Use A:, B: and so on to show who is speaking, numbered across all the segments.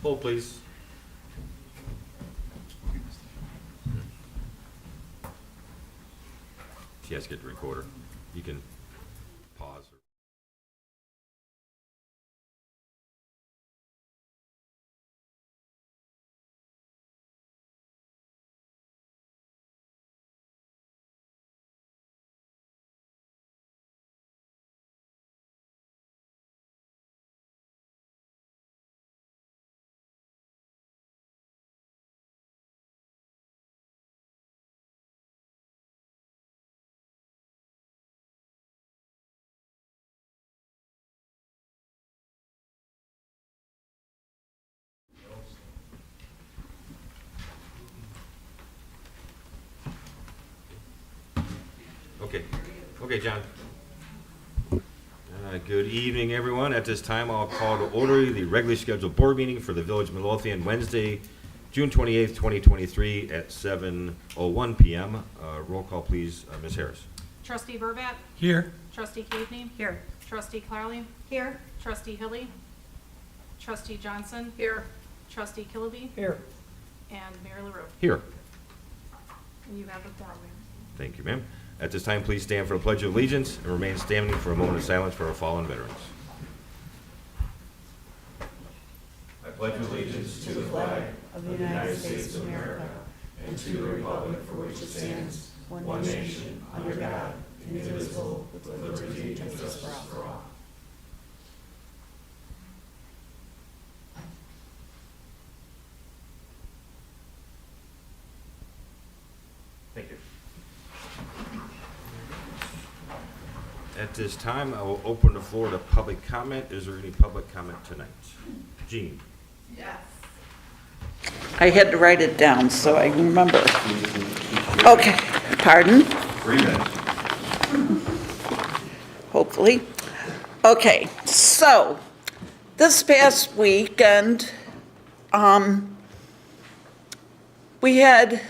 A: Hold, please. She has to get the recorder. You can pause. Okay, John. Good evening, everyone. At this time, I'll call to order the regularly scheduled board meeting for the Village of Midlothian, Wednesday, June 28th, 2023 at 7:01 p.m. Roll call, please. Ms. Harris.
B: Trustee Burback.
C: Here.
B: Trustee Caveney.
D: Here.
B: Trustee Clarley.
D: Here.
B: Trustee Hilly. Trustee Johnson.
D: Here.
B: Trustee Killaby.
C: Here.
B: And Mayor LaRue.
A: Here.
B: And you have the forum, Mayor.
A: Thank you, ma'am. At this time, please stand for the Pledge of Allegiance and remain standing for a moment of silence for our fallen veterans. I pledge allegiance to the flag
D: Of the United States of America and to the republic for which it stands, one nation, under God, indivisible, with liberty and justice for all.
A: Thank you. At this time, I will open the floor to public comment. Is there any public comment tonight? Jean?
D: Yes.
E: I had to write it down so I can remember. Okay, pardon?
A: 3 minutes.
E: Hopefully. Okay, so this past weekend, we had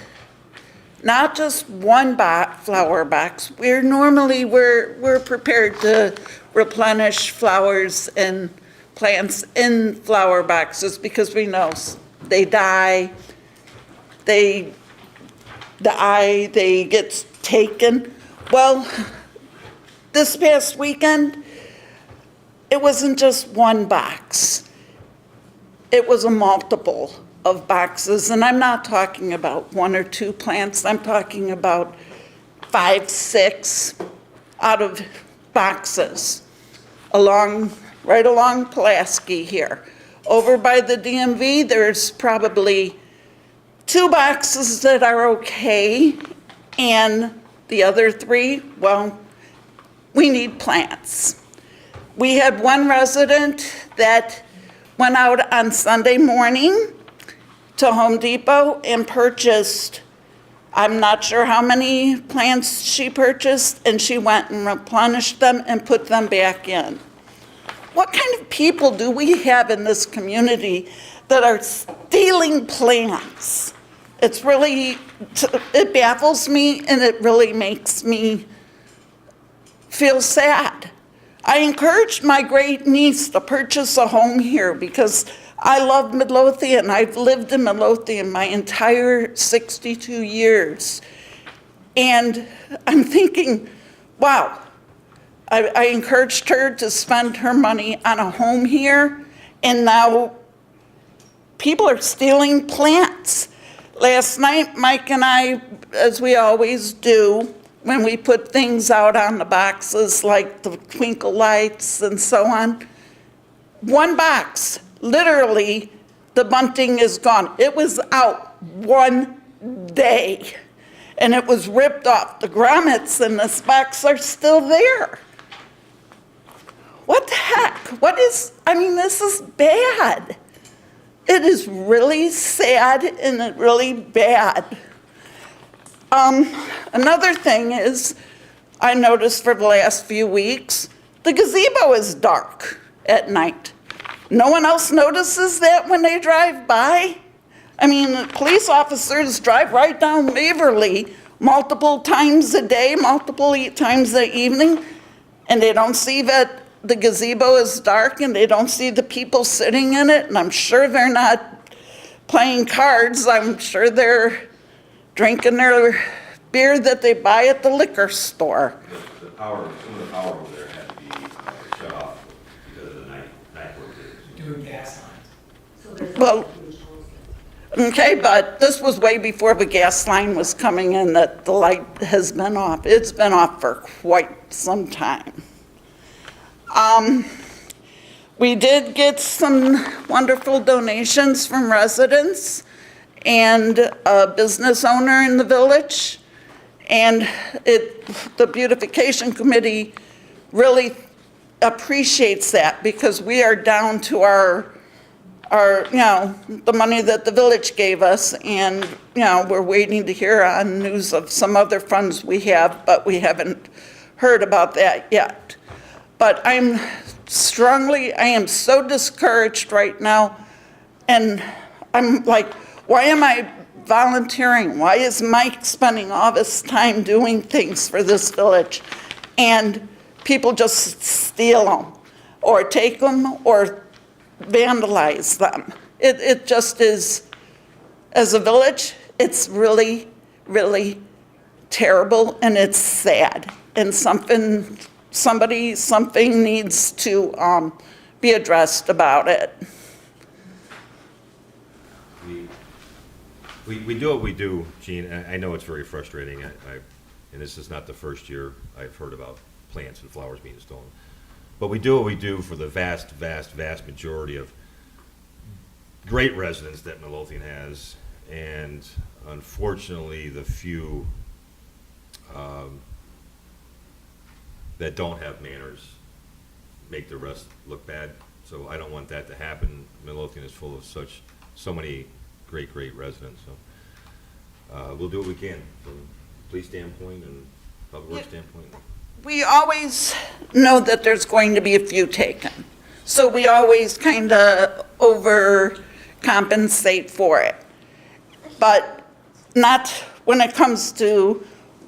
E: not just one flower box. We're prepared to replenish flowers and plants in flower boxes because we know they die, they get taken. Well, this past weekend, it wasn't just one box. It was a multiple of boxes, and I'm not talking about 1 or 2 plants. I'm talking about 5, 6 out of boxes right along Pulaski here. Over by the DMV, there's probably 2 boxes that are okay, and the other 3, well, we need plants. We had one resident that went out on Sunday morning to Home Depot and purchased, I'm not sure how many plants she purchased, and she went and replenished them and put them back in. What kind of people do we have in this community that are stealing plants? It baffles me, and it really makes me feel sad. I encouraged my great niece to purchase a home here because I love Midlothian. I've lived in Midlothian my entire 62 years. And I'm thinking, wow, I encouraged her to spend her money on a home here, and now people are stealing plants. Last night, Mike and I, as we always do, when we put things out on the boxes like the twinkle lights and so on, one box, literally, the bunting is gone. It was out one day, and it was ripped off. The grommets in this box are still there. What the heck? This is bad. It is really sad and really bad. Another thing is, I noticed for the last few weeks, the gazebo is dark at night. No one else notices that when they drive by? Police officers drive right down Waverly multiple times a day, multiple times a evening, and they don't see that the gazebo is dark and they don't see the people sitting in it, and I'm sure they're not playing cards. I'm sure they're drinking their beer that they buy at the liquor store.
A: The power, some of the power over there had to be shut off because of the night work days.
C: Doing gas lines.
E: Well, okay, but this was way before the gas line was coming in that the light has been off. It's been off for quite some time. We did get some wonderful donations from residents and a business owner in the village. And the beautification committee really appreciates that because we are down to our, the money that the village gave us, and, we're waiting to hear on news of some other funds we have, but we haven't heard about that yet. But I am so discouraged right now, and I'm like, why am I volunteering? Why is Mike spending all this time doing things for this village? And people just steal them, or take them, or vandalize them. It just is, as a village, it's really, really terrible, and it's sad. And something needs to be addressed about it.
A: We do what we do, Gene. I know it's very frustrating. And this is not the first year I've heard about plants and flowers being stolen. But we do what we do for the vast, vast, vast majority of great residents that Midlothian has. And unfortunately, the few that don't have manners make the rest look bad. So I don't want that to happen. Midlothian is full of so many great residents. So we'll do what we can from a police standpoint and public works standpoint.
E: We always know that there's going to be a few taken. So we always kind of overcompensate for it. But not when it comes to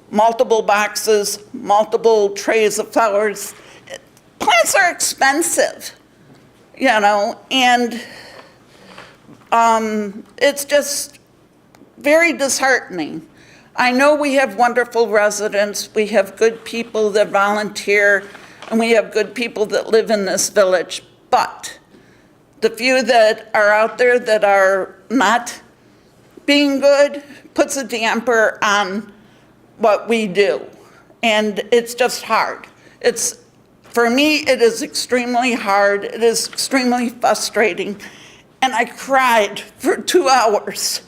E: multiple boxes, multiple trays of flowers. Plants are expensive, and it's just very disheartening. I know we have wonderful residents, we have good people that volunteer, and we have good people that live in this village, but the few that are out there that are not being good puts a damper on what we do, and it's just hard. For me, it is extremely hard, it is extremely frustrating, and I cried for 2 hours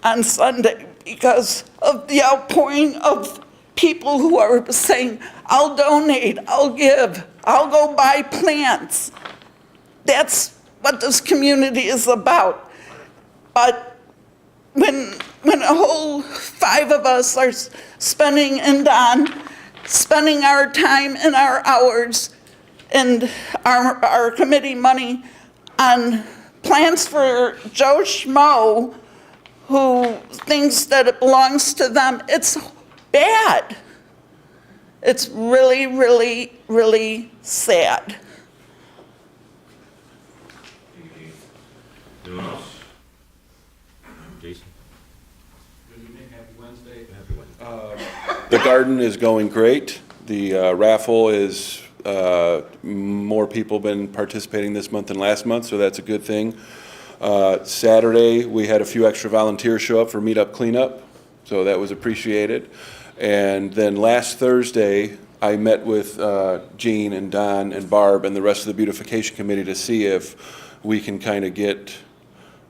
E: on Sunday because of the outpouring of people who are saying, I'll donate, I'll give, I'll go buy plants. That's what this community is about. But when a whole 5 of us are spending our time and our hours and our committee money on plans for Joe Schmo, who thinks that it belongs to them, it's bad. It's really, really, really sad.
A: Anyone else? Jason?
F: Good evening, happy Wednesday.
A: Happy Wednesday.
F: The garden is going great. The raffle is, more people been participating this month than last month, so that's a good thing. Saturday, we had a few extra volunteers show up for meetup cleanup, so that was appreciated. And then last Thursday, I met with Jean and Don and Barb and the rest of the beautification committee to see if we can kind of get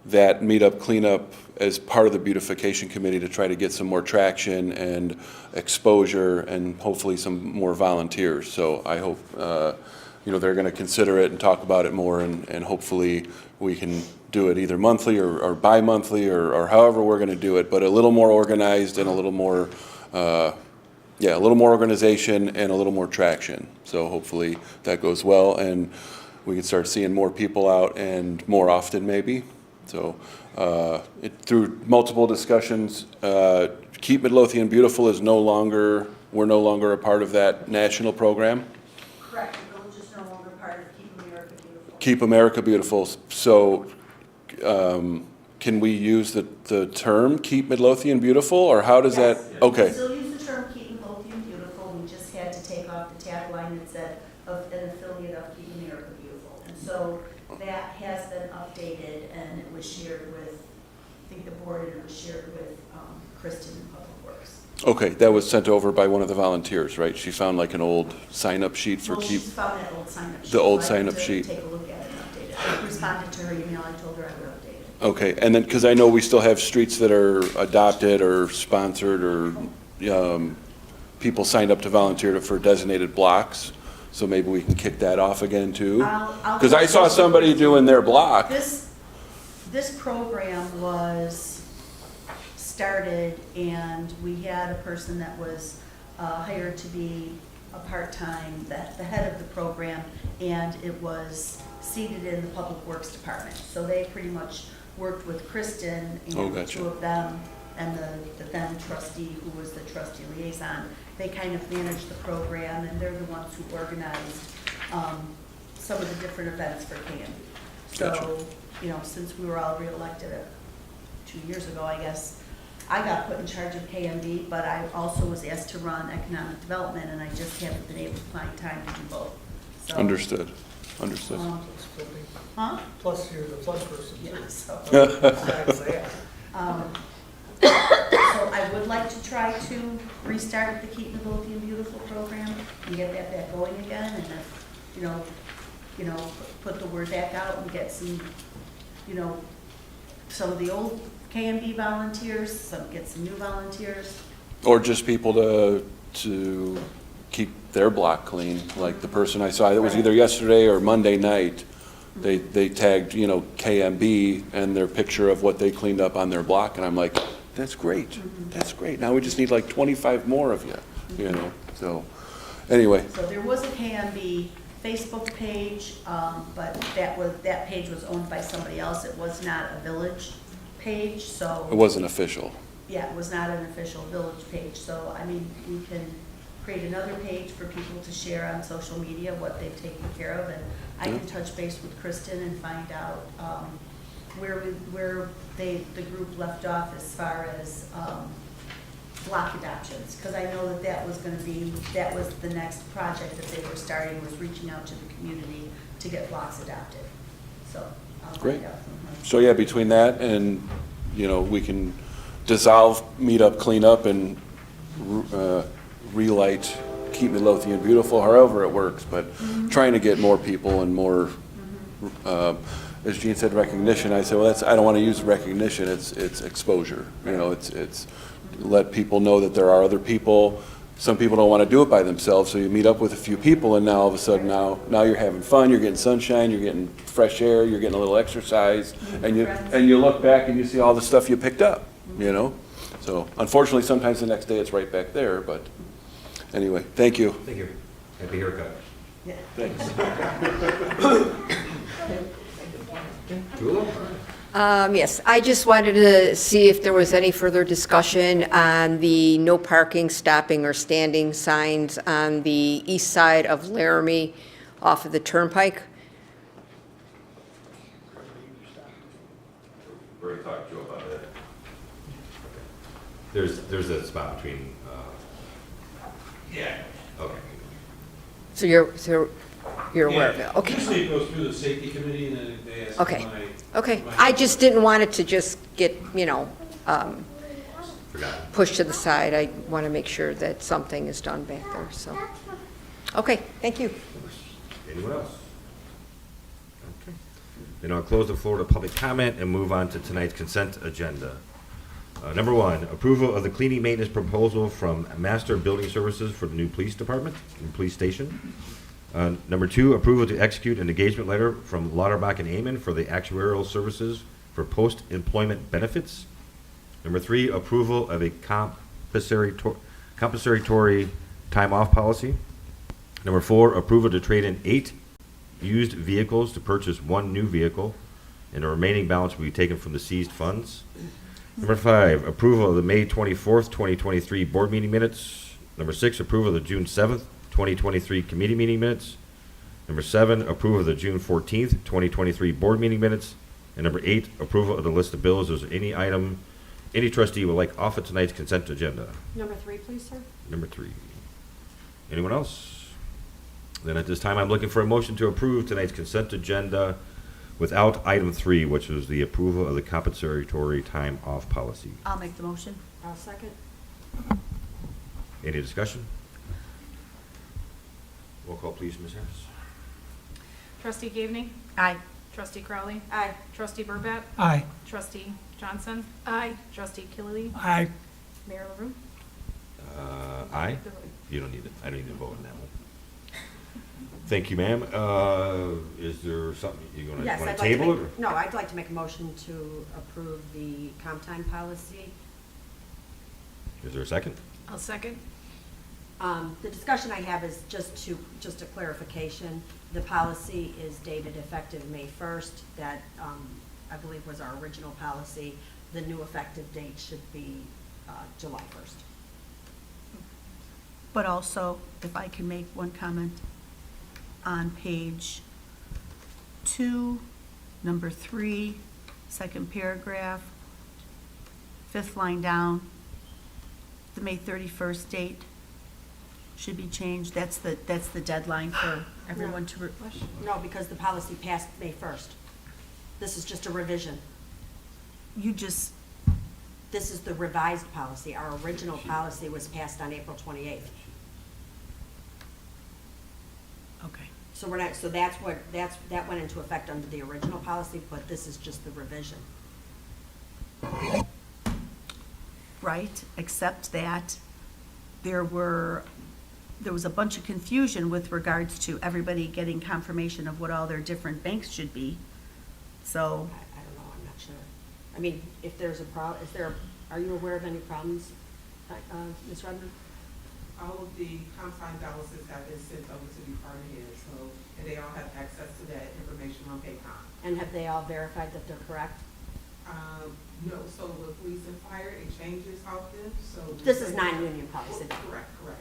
F: that meetup cleanup as part of the beautification committee to try to get some more traction and exposure and hopefully some more volunteers. So I hope they're going to consider it and talk about it more, and hopefully we can do it either monthly or bi-monthly or however we're going to do it, but a little more organized and a little more organization and a little more traction. So hopefully that goes well and we can start seeing more people out and more often maybe. So through multiple discussions, Keep Midlothian Beautiful we're no longer a part of that national program.
D: Correct, the village is no
F: Keep America Beautiful. So can we use the term Keep Midlothian Beautiful, or how does that?
C: Yes.
F: Okay,
C: We still use the term Keep Midlothian Beautiful, we just had to take off the tagline that said of an affiliate of Keep America Beautiful. And so that has been updated and it was shared with, I think the board, and it was shared with Kristen in Public Works.
F: okay, that was sent over by one of the volunteers, right? She found like an old sign-up sheet for
C: Well,
F: Keep.
C: she's found that old sign-up sheet.
F: The old
C: so I had
F: sign-up
C: to
F: sheet.
C: Take a look at it and update it. I responded to her email, I told her I would update it.
F: Okay, and then, because I know we still have streets that are adopted or sponsored or people signed up to volunteer for designated blocks, so maybe we can kick that off again too?
C: I'll-
F: Because I saw somebody doing their block.
C: This program was started, and we had a person that was hired to be a part-time, the head of the program, and it was seated in the Public Works Department. So they pretty much worked with Kristen
F: Oh,
C: and the
F: gotcha.
C: two of them, and the then trustee, who was the trustee liaison. They kind of managed the program, and they're the ones who organized some of the different events for Candy.
F: Gotcha.
C: So, you know, since we were all reelected 2 years ago, I guess, I got put in charge of KMB, but I also was asked to run economic development, and I just haven't been able to find time to do both. So,
F: Understood, understood.
C: Huh?
G: Plus, you're the flood person.
C: Yeah, so.
G: Besides that.
C: So I would like to try to restart the Keep Midlothian Beautiful program and get that back going again, and if, you know, put the word back out and get some, some of the old KMB volunteers, get some new volunteers.
F: Or just people to keep their block clean, like the person I saw, it was either yesterday or Monday night. They tagged, KMB and their picture of what they cleaned up on their block, and I'm like, that's great, that's great. Now we just need like 25 more of you, so, anyway.
C: So there was a KMB Facebook page, but that page was owned by somebody else. It was not a village page, so.
F: It wasn't official.
C: Yeah, it was not an official village page, so, I mean, we can create another page for people to share on social media what they've taken care of, and I can touch base with Kristen and find out where the group left off as far as block adoptions, because I know that was the next project that they were starting, was reaching out to the community to get blocks adopted, so I'll
F: Great.
C: find out from her.
F: So yeah, between that and, we can dissolve, meet up, clean up, and relight, keep Midlothian beautiful, however it works, but trying to get more people and more, as Jean said, recognition. I said, well, I don't want to use recognition, it's exposure. It's let people know that there are other people. Some people don't want to do it by themselves, so you meet up with a few people, and now all of a sudden, now you're having fun, you're getting sunshine, you're getting fresh air, you're getting a little exercise, and you look back and you see all the stuff you picked up, So unfortunately, sometimes the next day it's right back there, but anyway, thank you.
A: Thank you. Happy haircut.
C: Yeah.
F: Thanks.
A: Jula?
H: Yes, I just wanted to see if there was any further discussion on the no parking, stopping, or standing signs on the east side of Laramie off of the Turnpike.
A: We already talked to Joe about that. There's a spot between, yeah, okay.
H: So you're aware of it, okay.
I: Usually it goes through the safety committee and then they ask
H: Okay.
I: my.
H: Okay, I just didn't want it to just get,
A: Forgot.
H: pushed to the side. I want to make sure that something is done back there, so. Okay, thank you.
A: Anyone else? Okay. Then I'll close the floor to public comment and move on to tonight's consent agenda. Number one, approval of the cleaning maintenance proposal from Master Building Services for the new police department, new police station. Number two, approval to execute an engagement letter from Lauterbach and Amon for the actuarial services for post-employment benefits. Number three, approval of a compensatory time off policy. Number four, approval to trade in 8 used vehicles to purchase 1 new vehicle, and the remaining balance will be taken from the seized funds. Number 5, approval of the May 24th, 2023 board meeting minutes. Number 6, approval of the June 7th, 2023 committee meeting minutes. Number 7, approval of the June 14th, 2023 board meeting minutes. And number 8, approval of the list of bills. Is there any item any trustee would like off of tonight's consent agenda?
D: Number 3, please, sir.
A: Number 3. Anyone else? Then at this time, I'm looking for a motion to approve tonight's consent agenda without item 3, which is the approval of the compensatory time off policy.
C: I'll make the motion.
D: I'll second.
A: Any discussion? Roll call, please, Ms. Harris.
B: Trustee Gavney?
C: Aye.
B: Trustee Crowley?
D: Aye.
B: Trustee Burback?
G: Aye.
B: Trustee Johnson? Aye. Trustee Killedy?
G: Aye.
B: Mayor LaRue?
A: Aye? You don't need it. I don't need to vote on that one. Thank you, ma'am. Is there something, you gonna,
D: Yes,
A: wanna
D: I'd like to
A: table it?
D: make,
A: or-
D: no, I'd like to make a motion to approve the comp time policy.
A: Is there a second?
B: I'll second.
D: The discussion I have is just a clarification. The policy is dated effective May 1st. That, I believe, was our original policy. The new effective date should be July 1st.
C: But also, if I can make one comment, on page 2, number 3, second paragraph, 5th line down, the May 31st date should be changed. That's the deadline for everyone to,
D: No, because the policy passed May 1st. This is just a revision.
C: you just,
D: This is the revised policy. Our original policy was passed on April 28th.
C: okay.
D: So that went into effect under the original policy, but this is just the revision.
C: Right, except that there was a bunch of confusion with regards to everybody getting confirmation of what all their different banks should be. So,
D: I don't know, I'm not sure. I mean, if there's a problem, are you aware of any problems, Ms. Redmond?
J: All of the comp time balances have been sent over to department heads, so, and they all have access to that information on Paycom.
D: And have they all verified that they're correct?
J: No, so with police and fire, it changes often, so.
D: This is non-union policy.
J: Correct, correct.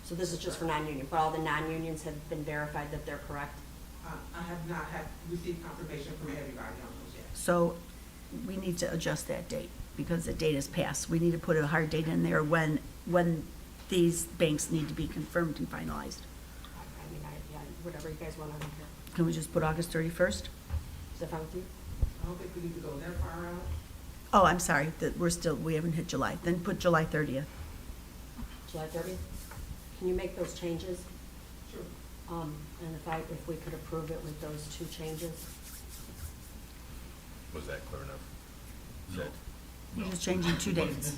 D: So this is just for non-union, but all the non-unions have been verified that they're correct?
J: I have not received confirmation from everybody on those yet.
C: so we need to adjust that date because the date is passed. We need to put a hard date in there when these banks need to be confirmed and finalized.
D: I mean, yeah, whatever you guys want, I don't care.
C: Can we just put August 31st?
D: Is that fine with you?
J: I don't think we need to go that far out.
C: Oh, I'm sorry, that we haven't hit July. Then put July 30th.
D: July 30th? Can you make those changes?
J: Sure.
D: And if we could approve it with those 2 changes?
A: Was that clear enough?
C: You're just changing 2 dates.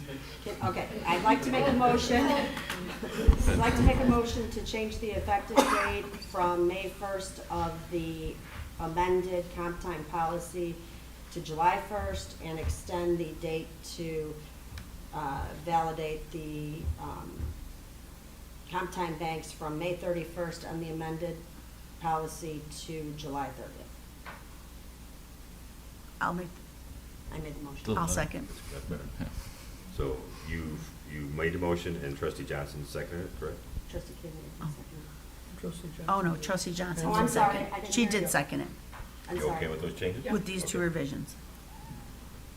D: Okay, I'd like to make a motion. I'd like to make a motion to change the effective date from May 1st of the amended comp time policy to July 1st and extend the date to validate the comp time banks from May 31st on the amended policy to July 30th.
C: I
D: made the motion.
C: I'll second.
A: That's better. So you made the motion and trustee Johnson seconded it, correct?
D: Trustee Kidney, second.
C: Oh, no, trustee Johnson
D: Oh, I'm
C: did
D: sorry,
C: second.
D: I didn't
C: She
D: hear
C: did
D: you.
C: second it,
D: I'm
A: You
D: sorry.
A: okay with those changes?
C: with these 2
A: Okay.
C: revisions.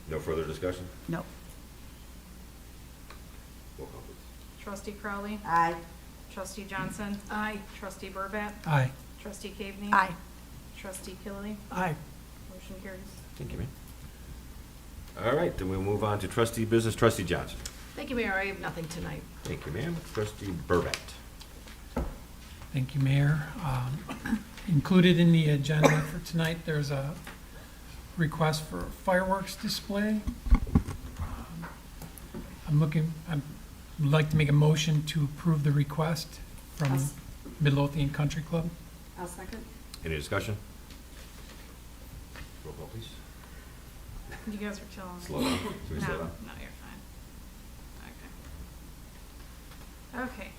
A: No further discussion?
C: No.
A: Roll call, please.
B: Trustee Crowley?
D: Aye.
B: Trustee Johnson? Aye. Trustee Burback?
G: Aye.
B: Trustee Gavney?
C: Aye.
B: Trustee Killedy?
G: Aye.
B: Motion carries.
A: Thank you, ma'am. All right, then we'll move on to trustee business. Trustee Johnson.
B: Thank you, Mayor. I have nothing tonight.
A: Thank you, ma'am. Trustee Burback.
G: Thank you, Mayor. Included in the agenda for tonight, there's a request for a fireworks display. I'd like to make a motion to approve the request from Midlothian Country Club.
D: I'll second.
A: Any discussion? Roll call, please.
B: You guys are killing me.
A: Slow down. Should we
B: No,
A: slow down?
B: no, you're fine. Okay. Okay.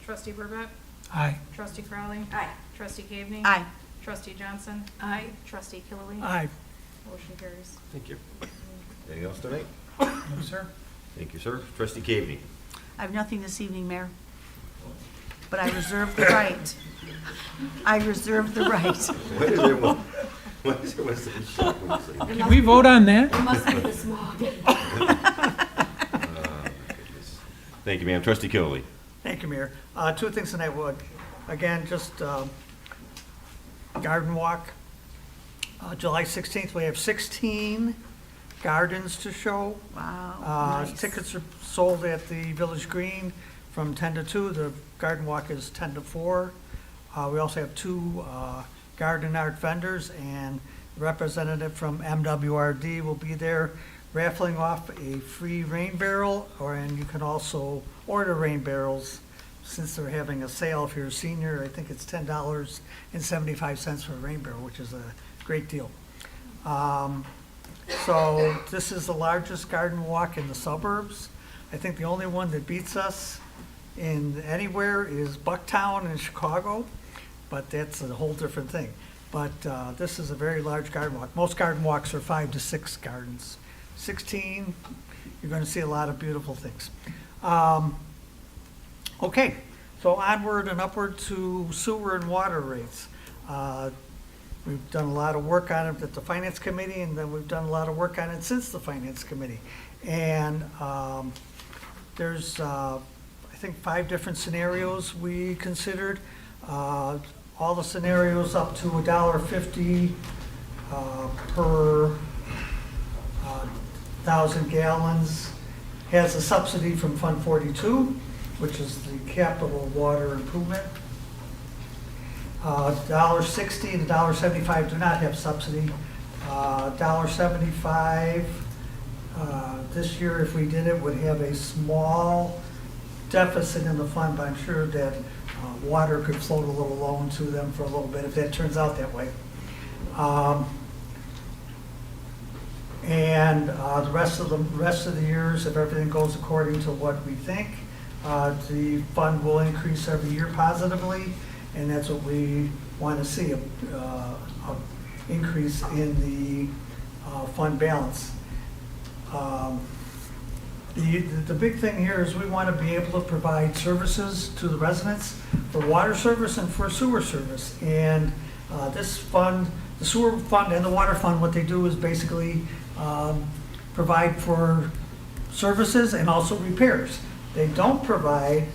B: Trustee Burback?
G: Aye.
B: Trustee Crowley?
D: Aye.
B: Trustee Gavney?
C: Aye.
B: Trustee Johnson? Aye. Trustee Killedy?
G: Aye.
B: Motion carries.
A: Thank you. Anything else tonight?
G: No, sir.
A: Thank you, sir. Trustee Cavney.
C: I have nothing this evening, Mayor. but I reserve the right. I reserve the right.
A: Why is everyone, why is everyone so shocked when you say that?
G: Can we vote on that?
D: It must be the smog.
A: Thank you, ma'am. Trustee Kilby.
K: Thank you, Mayor. Two things tonight would, again, just garden walk. July 16th, we have 16 gardens to show.
C: Wow, nice.
K: Tickets are sold at the Village Green from 10 to 2. The garden walk is 10 to 4. We also have 2 garden art vendors, and the representative from MWRD will be there raffling off a free rain barrel, and you can also order rain barrels since they're having a sale. If you're a senior, I think it's $10.75 for a rain barrel, which is a great deal. So this is the largest garden walk in the suburbs. I think the only one that beats us in anywhere is Bucktown in Chicago, but that's a whole different thing. But this is a very large garden walk. Most garden walks are 5 to 6 gardens. 16, you're going to see a lot of beautiful things. Okay, so onward and upward to sewer and water rates. We've done a lot of work on it at the Finance Committee, and then we've done a lot of work on it since the Finance Committee. And there's, I think, 5 different scenarios we considered. All the scenarios up to $1.50 per 1,000 gallons has a subsidy from Fund 42, which is the capital water improvement. $1.60 and $1.75 do not have subsidy. $1.75 this year, if we did it, would have a small deficit in the fund, but I'm sure that water could float a little loan to them for a little bit if that turns out that way. And the rest of the years, if everything goes according to what we think, the fund will increase every year positively, and that's what we want to see, a increase in the fund balance. The big thing here is we want to be able to provide services to the residents for water service and for sewer service. And this fund, the sewer fund and the water fund, what they do is basically provide for services and also repairs. They don't provide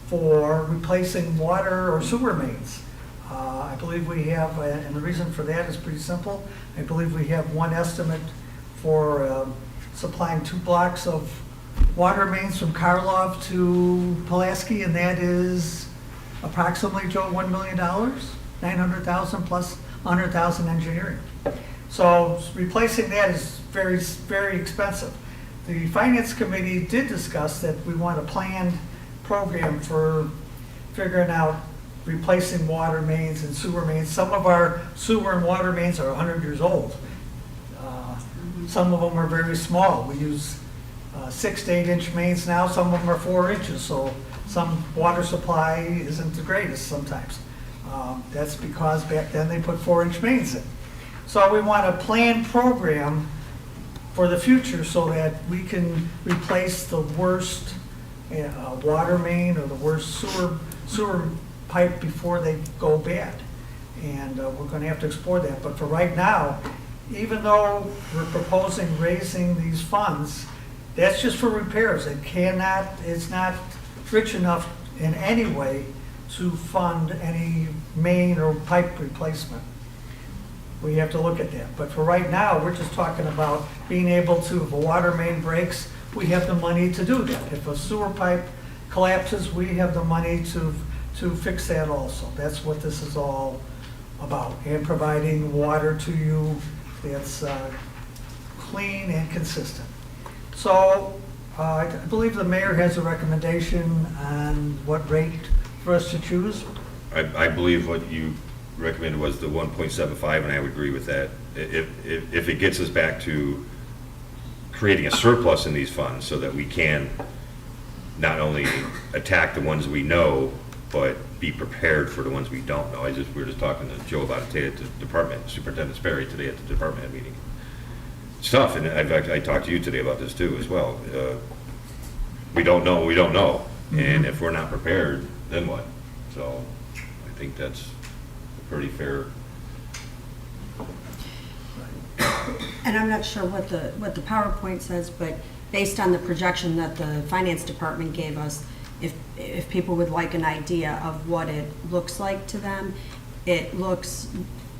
K: for replacing water or sewer mains. I believe we have, and the reason for that is pretty simple. I believe we have one estimate for supplying 2 blocks of water mains from Karlov to Pulaski, and that is approximately, Joe, $1 million, $900,000 plus $100,000 engineering. So replacing that is very, very expensive. The Finance Committee did discuss that we want a planned program for figuring out replacing water mains and sewer mains. Some of our sewer and water mains are 100 years old. Some of them are very small. We use 6 to 8 inch mains now. Some of them are 4 inches, so some water supply isn't the greatest sometimes. That's because back then they put 4-inch mains in. So we want a planned program for the future so that we can replace the worst water main or the worst sewer pipe before they go bad. And we're going to have to explore that. But for right now, even though we're proposing raising these funds, that's just for repairs. It's not rich enough in any way to fund any main or pipe replacement. We have to look at that. But for right now, we're just talking about being able to, if a water main breaks, we have the money to do that. If a sewer pipe collapses, we have the money to fix that also. That's what this is all about, and providing water to you that's clean and consistent. So I believe the mayor has a recommendation on what rate for us to choose.
A: I believe what you recommended was the 1.75, and I would agree with that. If it gets us back to creating a surplus in these funds so that we can not only attack the ones we know, but be prepared for the ones we don't know. We were just talking to Joe about it today at the department, Superintendent Sperry today at the department head meeting. Stuff, and I talked to you today about this too as well. We don't know what we don't know, and if we're not prepared, then what? So I think that's a pretty fair.
D: And I'm not sure what the PowerPoint says, but based on the projection that the finance department gave us, if people would like an idea of what it looks like to them, it looks,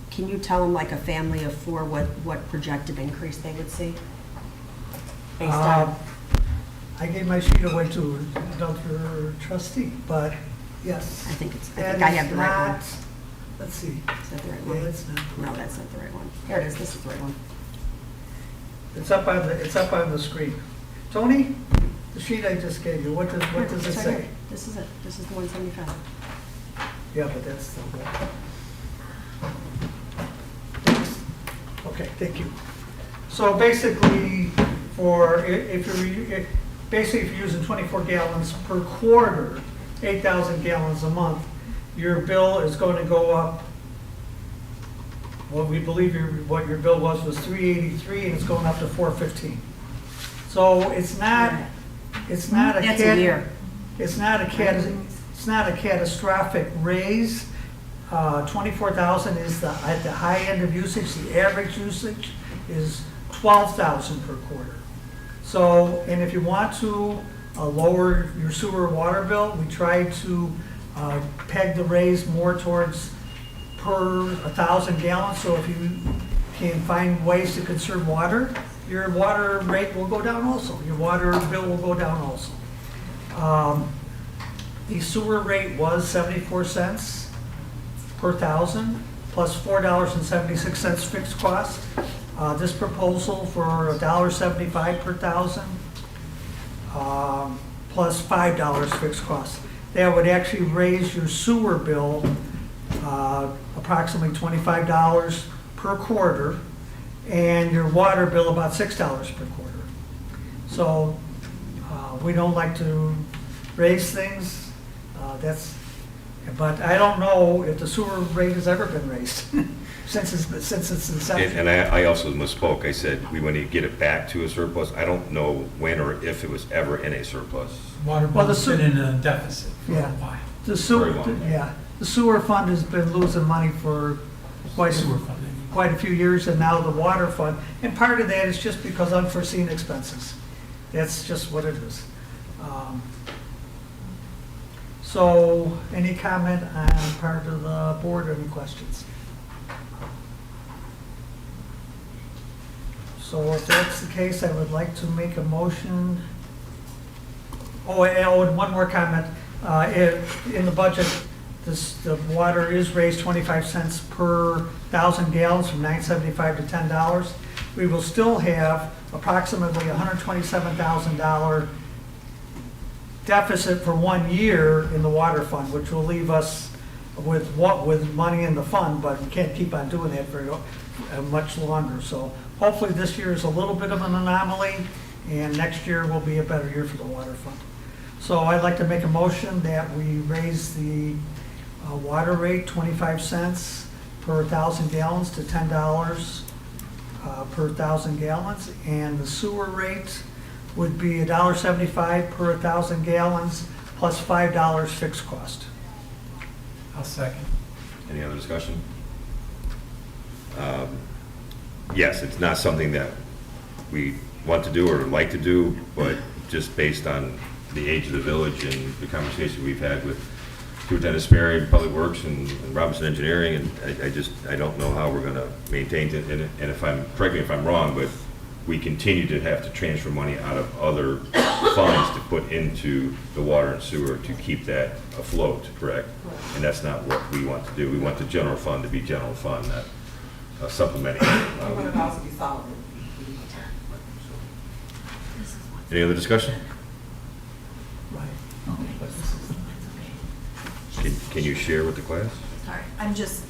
D: can you tell them like a family of four, what projected increase they would see? Based on,
K: I gave my sheet away to another trustee, but yes.
D: I think I have the right one.
K: Let's see.
D: Is that the right
K: Yeah,
D: one?
K: it's not.
D: No, that's not the right one. Here it is, this is the right one.
K: It's up on the screen. Tony, the sheet I just gave you, what does it
D: It's right
K: say?
D: here. This is it, this is the 175.
K: Yeah, but that's the one. Okay, thank you. So basically, if you're using 24 gallons per quarter, 8,000 gallons a month, your bill is going to go up. What we believe what your bill was $383, and it's going up to $415. So it's not a
D: That's a year.
K: It's not a catastrophic raise. 24,000 is at the high end of usage. The average usage is 12,000 per quarter. So, and if you want to lower your sewer water bill, we try to peg the raise more towards per 1,000 gallons. So if you can find ways to conserve water, your water rate will go down also. Your water bill will go down also. The sewer rate was 74 cents per thousand, plus $4.76 fixed cost. This proposal for $1.75 per thousand, plus $5 fixed cost. That would actually raise your sewer bill approximately $25 per quarter, and your water bill about $6 per quarter. So we don't like to raise things. But I don't know if the sewer rate has ever been raised since its inception.
A: And I also misspoke. I said we want to get it back to a surplus. I don't know when or if it was ever in a surplus.
G: Water
K: Well, the
G: bill's been in a deficit for a
K: Yeah.
G: while.
K: The sewer,
A: Very long.
K: yeah, the sewer fund has been losing money for quite
G: Sewer
K: a,
G: fund, I mean.
K: quite a few years, and now the water fund. And part of that is just because unforeseen expenses. That's just what it is. So, any comment on part of the board, or any questions? So if that's the case, I would like to make a motion. Oh, and one more comment. In the budget, the water is raised 25 cents per 1,000 gallons from $9.75 to $10. We will still have approximately $127,000 deficit for 1 year in the water fund, which will leave us with money in the fund, but we can't keep on doing that very much longer. So hopefully this year is a little bit of an anomaly, and next year will be a better year for the water fund. So I'd like to make a motion that we raise the water rate 25 cents per 1,000 gallons to $10 per 1,000 gallons, and the sewer rate would be $1.75 per 1,000 gallons plus $5 fixed cost.
G: I'll second.
A: Any other discussion? Yes, it's not something that we want to do or like to do, but just based on the age of the village and the conversation we've had with Superintendent Sperry, Public Works, and Robinson Engineering, and I don't know how we're gonna maintain it, and correct me if I'm wrong, but we continue to have to transfer money out of other funds to put into the water and sewer to keep that afloat, correct? And that's not what we want to do. We want the general fund to be general fund, not supplementing.
J: We want it also to be solid.
A: Any other discussion? Can you share with the class?
C: Sorry, I'm just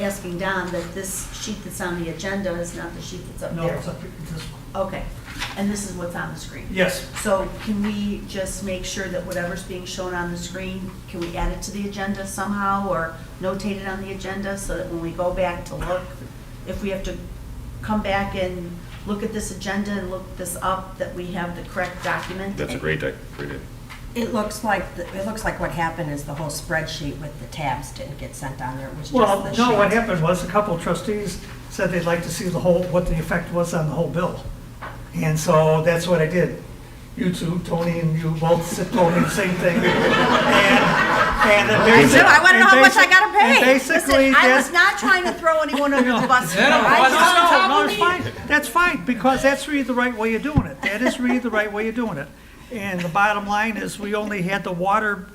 C: asking Don that this sheet that's on the agenda is not the sheet that's up
K: No,
C: there.
K: it's up to this one.
C: Okay, and this is what's on the screen.
K: Yes.
C: So can we just make sure that whatever's being shown on the screen, can we add it to the agenda somehow or notate it on the agenda so that when we go back to look, if we have to come back and look at this agenda and look this up, that we have the correct document?
A: That's a great idea.
D: It looks like, what happened is the whole spreadsheet with the tabs didn't get sent on there, it was
K: Well,
D: just the
K: no, what
D: sheet.
K: happened was a couple of trustees said they'd like to see the whole, what the effect was on the whole bill. And so that's what I did. You two, Tony and you both said, told me the same thing. And then basically.
C: I want to know how much I
K: and
C: gotta pay.
K: basically,
C: Listen, I
K: that's-
C: was not trying to throw anyone under the bus.
G: that a
C: I
G: bus?
C: just-
K: No, it's fine. That's fine, because that's really the right way of doing it. That is really the right way of doing it. And the bottom line is, we only had the water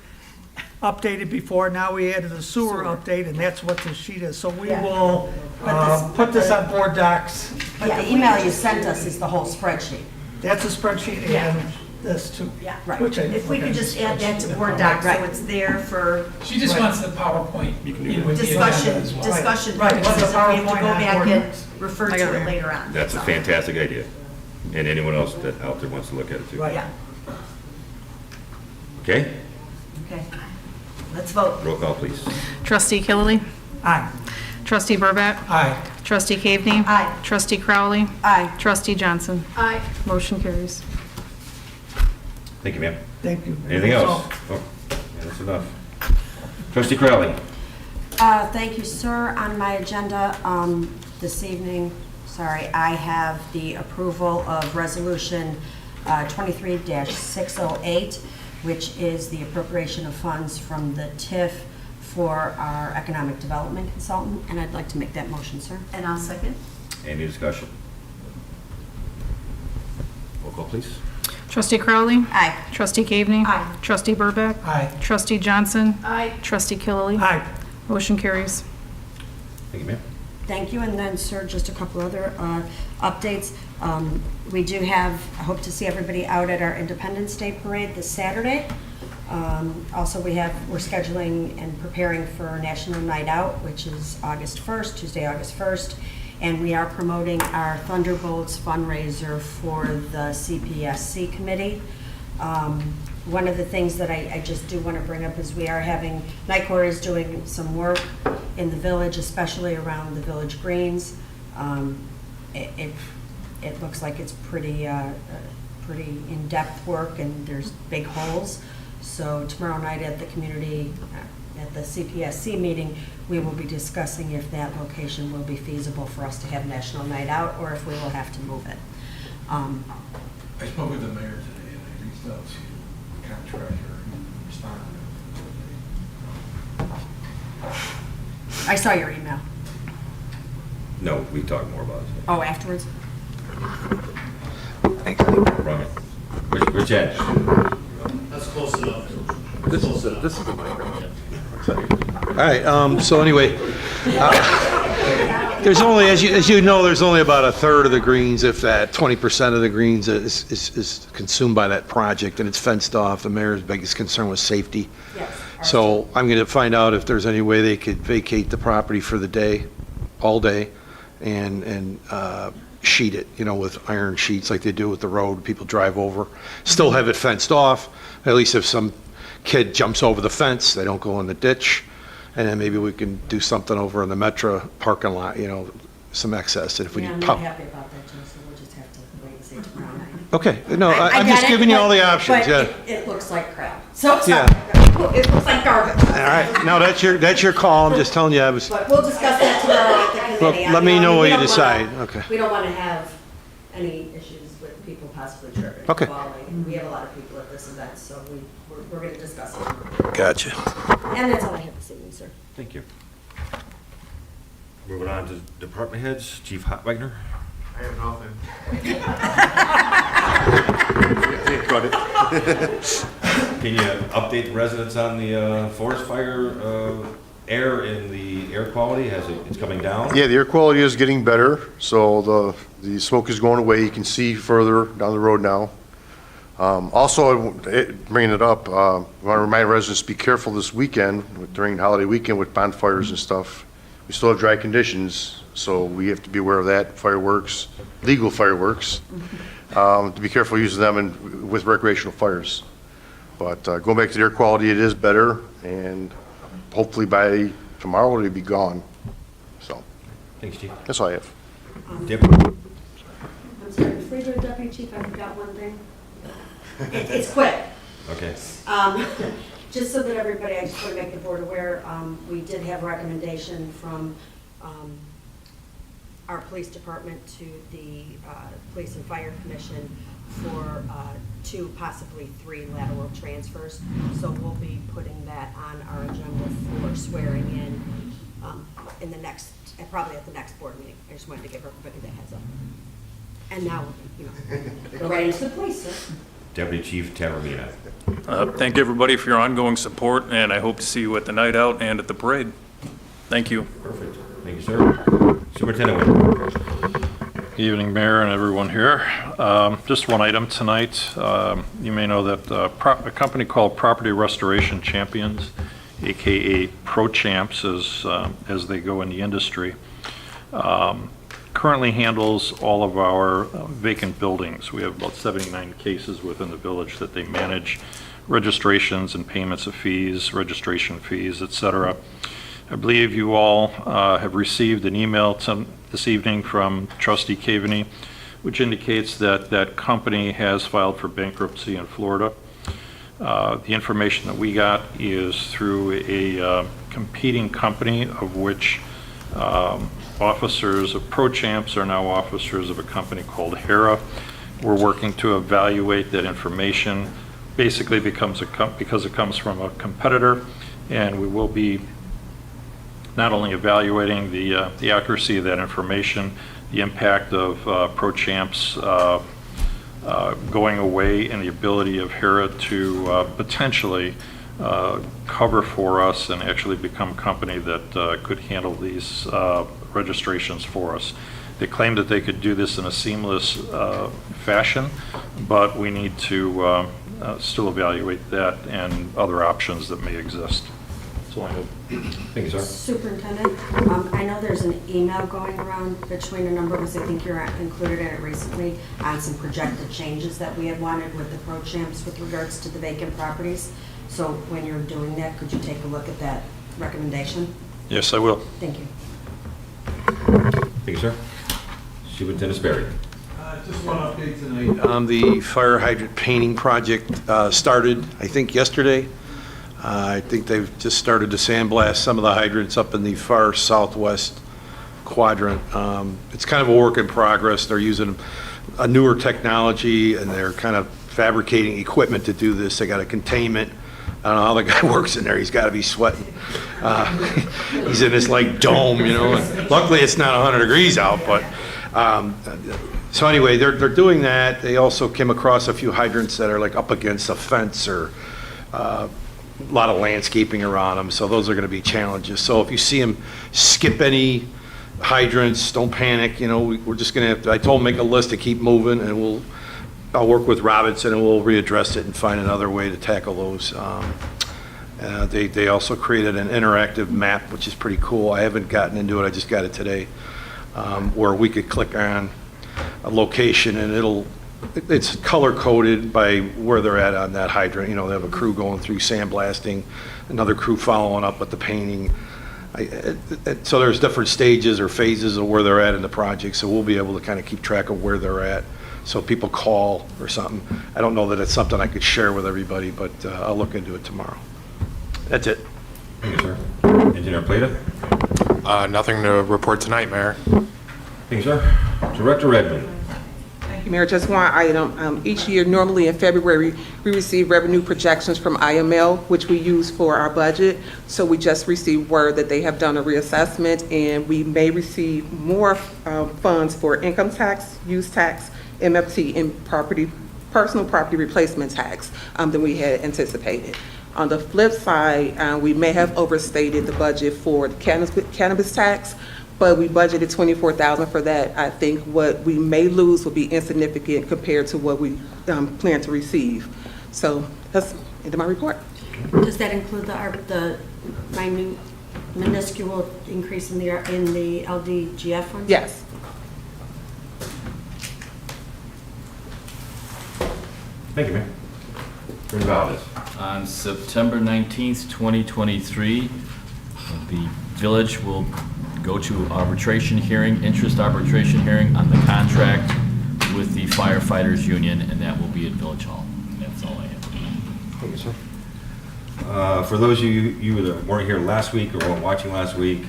K: updated before, now we added the sewer update, and that's what this sheet is. So we
D: Yeah.
K: will
D: But
K: put this on board docs.
D: But the email you sent us is the whole spreadsheet.
K: That's a spreadsheet and this too.
C: Yeah.
D: Right.
K: Which I-
C: If we
K: okay.
C: could just add that to Board Docs, so
D: Right.
C: it's there for
G: She just wants the PowerPoint in with the agenda
C: discussion,
G: as well.
C: discussion
K: Right,
C: purposes,
K: the
C: if we have to
K: PowerPoint
C: go
K: on
C: back
K: Board
C: and
K: Docs.
C: refer to it later on.
A: That's a
C: all.
A: fantastic idea. And anyone else that out there wants to look at it too.
K: Right.
C: Yeah,
A: Okay,
C: okay. Let's vote.
A: roll call, please.
B: Trustee Killily,
K: Aye.
B: Trustee Burback,
G: Aye.
B: Trustee Caveney.
C: Aye.
B: Trustee Crowley,
D: Aye.
B: Trustee Johnson.
C: Aye.
B: Motion carries.
A: Thank you, ma'am.
K: Thank you.
A: Anything
K: That's
A: else?
K: all.
A: Oh, that's enough. Trustee Crowley.
D: Thank you, sir. On my agenda this evening, I have the approval of Resolution 23-608, which is the appropriation of funds from the TIF for our economic development consultant, and I'd like to make that motion, sir.
C: And I'll second.
A: Any discussion? Roll call, please.
B: Trustee Crowley,
C: Aye.
B: Trustee Caveney.
C: Aye.
B: Trustee Burback,
G: Aye.
B: Trustee Johnson.
C: Aye.
B: Trustee Killily.
K: Aye.
B: Motion carries.
A: Thank you, ma'am.
D: Thank you, and then, sir, just a couple other updates. We do have, I hope to see everybody out at our Independence Day Parade this Saturday. Also, we're scheduling and preparing for National Night Out, which is August 1st, Tuesday, August 1st, and we are promoting our Thunderbolts fundraiser for the CPSC committee. One of the things that I just do want to bring up is we are having, Night Court is doing some work in the village, especially around the village greens. It looks like it's pretty in-depth work, and there's big holes. So tomorrow night at the community, at the CPSC meeting, we will be discussing if that location will be feasible for us to have National Night Out, or if we will have to move it.
I: I spoke with the mayor today, and I reached out to the contractor and responded.
D: I saw your email.
A: No, we talk more about it.
D: Oh, afterwards?
A: Wrong it. Which edge?
I: That's close enough.
L: This is the All right, so anyway, there's only, as you know, there's only about a third of the greens, if that, 20% of the greens is consumed by that project, and it's fenced off. The mayor's biggest concern was safety.
D: Yes.
L: So I'm going to find out if there's any way they could vacate the property for the day, all day, and sheet it, with iron sheets like they do with the road. People drive over, still have it fenced off. At least if some kid jumps over the fence, they don't go in the ditch. And then maybe we can do something over in the Metro parking lot, some excess. And if we
D: Yeah, I'm
L: need
D: not
L: pump.
D: happy about that, Joe, so we'll just have to wait and see tomorrow night.
L: Okay, no,
D: I
L: I'm
D: get
L: just
D: it,
L: giving you all the
D: but-
L: options,
D: but
L: yeah.
D: It looks like crap. So,
L: Yeah.
D: sorry. It looks like garbage.
L: All right, no, that's your call. I'm just telling you,
D: But we'll discuss that tomorrow at the committee.
L: let me know what
D: we
L: you
D: don't
L: decide.
D: wanna-
L: Okay.
D: We don't want to have any issues with people possibly tripping.
L: Okay.
D: falling. We have a lot of people at this event, so we're going to discuss it.
L: Gotcha.
D: And that's all I have this evening, sir.
A: Thank you. Moving on to department heads, Chief Hotwagner.
I: I have nothing.
A: Can you update the residents on the forest fire air and the air quality? It's coming down?
M: Yeah, the air quality is getting better, so the smoke is going away. You can see further down the road now. Also, bringing it up, I want to remind residents to be careful this weekend, during holiday weekend with bonfires and stuff. We still have dry conditions, so we have to be aware of that. Fireworks, legal fireworks, to be careful using them with recreational fires. But going back to the air quality, it is better, and hopefully by tomorrow it'll be gone. So
A: Thanks, Chief.
M: that's all I have.
A: Dip.
D: I'm sorry, before you go to Deputy Chief, I forgot one thing. It's quick.
A: Okay.
D: Just so that everybody, I just want to make the board aware, we did have a recommendation from our police department to the Police and Fire Commission for 2, possibly 3 lateral transfers. So we'll be putting that on our agenda for swearing in the next, probably at the next board meeting. I just wanted to give everybody that heads up. And now, go right into the police, sir.
A: Deputy Chief Taormina.
N: Thank everybody for your ongoing support, and I hope to see you at the night out and at the parade. Thank you.
A: Perfect. Thank you, sir. Superintendent Wynn.
O: Evening, Mayor and everyone here. Just one item tonight. You may know that a company called Property Restoration Champions, AKA Pro Champs, as they go in the industry, currently handles all of our vacant buildings. We have about 79 cases within the village that they manage, registrations and payments of fees, registration fees, etc. I believe you all have received an email this evening from Trustee Caveney, which indicates that that company has filed for bankruptcy in Florida. The information that we got is through a competing company of which officers of Pro Champs are now officers of a company called Hera. We're working to evaluate that information. Basically because it comes from a competitor, and we will be not only evaluating the accuracy of that information, the impact of Pro Champs going away, and the ability of Hera to potentially cover for us and actually become a company that could handle these registrations for us. They claim that they could do this in a seamless fashion, but we need to still evaluate that and other options that may exist. That's all I know.
A: Thank you, sir.
D: Superintendent, I know there's an email going around between a number of us, I think you're included in it recently, on some projected changes that we had wanted with the Pro Champs with regards to the vacant properties. So when you're doing that, could you take a look at that recommendation?
O: Yes, I will.
D: Thank you.
A: Thank you, sir. Superintendent Sperry.
I: Just one update tonight.
L: The fire hydrant painting project started, I think, yesterday. I think they've just started to sandblast some of the hydrants up in the far southwest quadrant. It's kind of a work in progress. They're using a newer technology, and they're kind of fabricating equipment to do this. They got a containment. I don't know how the guy works in there. He's got to be sweating. He's in this like dome, you know. And luckily, it's not 100 degrees out, but so anyway, they're doing that. They also came across a few hydrants that are like up against a fence or a lot of landscaping around them. So those are going to be challenges. So if you see them skip any hydrants, don't panic. You know, we're just going to have to. I told them make a list to keep moving, and I'll work with Robinson and we'll readdress it and find another way to tackle those. They also created an interactive map, which is pretty cool. I haven't gotten into it. I just got it today, where we could click on a location and it's color coded by where they're at on that hydrant. You know, they have a crew going through sandblasting, another crew following up with the painting. So there's different stages or phases of where they're at in the project. So we'll be able to kind of keep track of where they're at. So people call or something. I don't know that it's something I could share with everybody, but I'll look into it tomorrow. That's it.
A: Thank you, sir. Engineer Plata.
P: Nothing to report tonight, Mayor.
A: Thank you, sir. Director Redmond.
J: Thank you, Mayor. Just one item. Each year, normally in February, we receive revenue projections from IML, which we use for our budget. So we just received word that they have done a reassessment, and we may receive more funds for income tax, use tax, MFT, and personal property replacement tax than we had anticipated. On the flip side, we may have overstated the budget for the cannabis tax, but we budgeted $24,000 for that. I think what we may lose will be insignificant compared to what we plan to receive. So that's into my report.
D: Does that include the minuscule increase in the LDGF funds?
J: Yes.
A: Thank you, Mayor. Attorney Valdez.
Q: On September 19th, 2023, the village will go to interest arbitration hearing on the contract with the firefighters union, and that will be at Village Hall. That's all I have.
A: Lisa. For those of you that weren't here last week or weren't watching last week,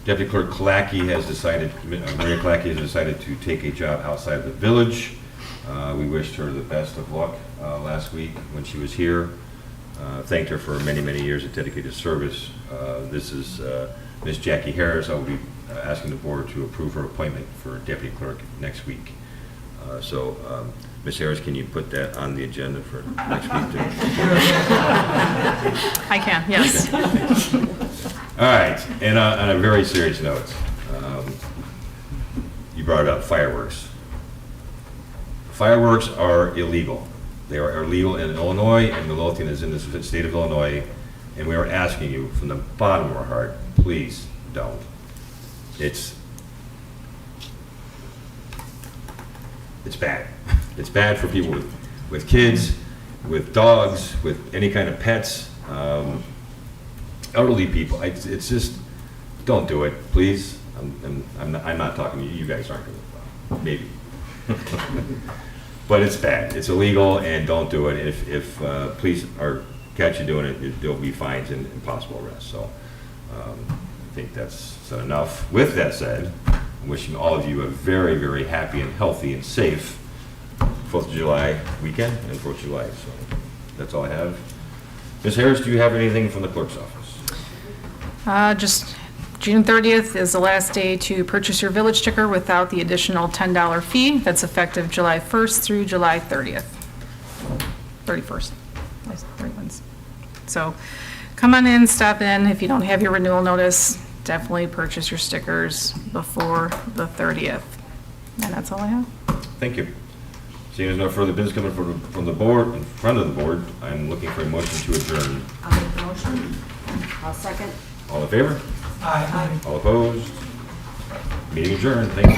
A: Deputy Clerk Kalaki has decided, Maria Kalaki has decided to take a job outside the village. We wished her the best of luck last week when she was here. Thanked her for many, many years of dedicated service. This is Ms. Jackie Harris. I will be asking the board to approve her appointment for Deputy Clerk next week. Ms. Harris, can you put that on the agenda for next week?
B: I can, yes.
A: All right, and on a very serious note, you brought up fireworks. Fireworks are illegal. They are illegal in Illinois, and Midlothian is in the state of Illinois, and we are asking you from the bottom of our heart, please don't. It's bad. It's bad for people with kids, with dogs, with any kind of pets, elderly people. It's just, don't do it, please. I'm not talking to you. You guys aren't going to, maybe. But it's bad. It's illegal, and don't do it. If police catch you doing it, there'll be fines and possible arrests. So I think that's said enough. With that said, I'm wishing all of you a very, very happy and healthy and safe 4th of July weekend and 4th of July. So that's all I have. Ms. Harris, do you have anything from the clerk's office?
B: Just June 30th is the last day to purchase your village sticker without the additional $10 fee. That's effective July 1st through July 31st. 31st. So come on in, stop in. If you don't have your renewal notice, definitely purchase your stickers before the 30th. And that's all I have.
A: Thank you. Seeing there's no further business coming from the board, in front of the board, I'm looking for a motion to adjourn.
D: I'll make the motion. I'll second.
A: All in favor?
K: Aye.
A: All opposed? Meeting adjourned. Thank you.